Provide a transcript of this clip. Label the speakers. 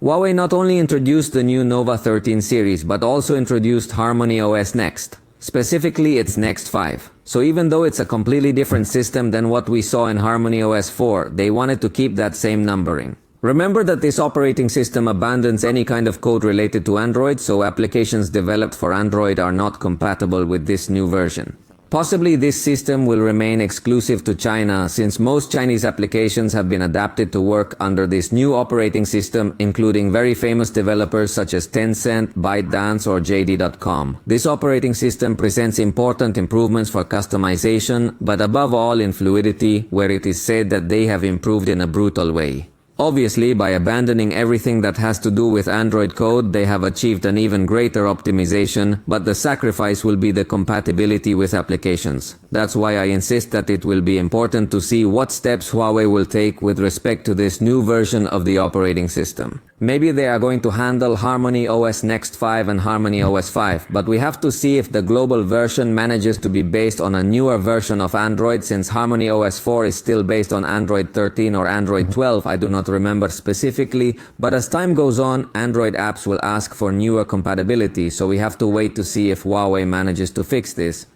Speaker 1: Huawei not only introduced the new Nova 13 series but also introduced HarmonyOS Next, specifically its Next 5. So even though it's a completely different system than what we saw in HarmonyOS 4, they wanted to keep that same numbering. Remember that this operating system abandons any kind of code related to Android, so applications developed for Android are not compatible with this new version. Possibly this system will remain exclusive to China since most Chinese applications have been adapted to work under this new operating system, including very famous developers such as Tencent, ByteDance or JD.com. This operating system presents important improvements for customization, but above all in fluidity, where it is said that they have improved in a brutal way. Obviously, by abandoning everything that has to do with Android code, they have achieved an even greater optimization, but the sacrifice will be the compatibility with applications. That's why I insist that it will be important to see what steps Huawei will take with respect to this new version of the operating system. Maybe they are going to handle HarmonyOS Next 5 and HarmonyOS 5, but we have to see if the global version manages to be based on a newer version of Android, since HarmonyOS 4 is still based on Android 13 or Android 12, I do not remember specifically, but as time goes on, Android apps will ask for newer compatibility, so we have to wait to see if Huawei manages to fix this.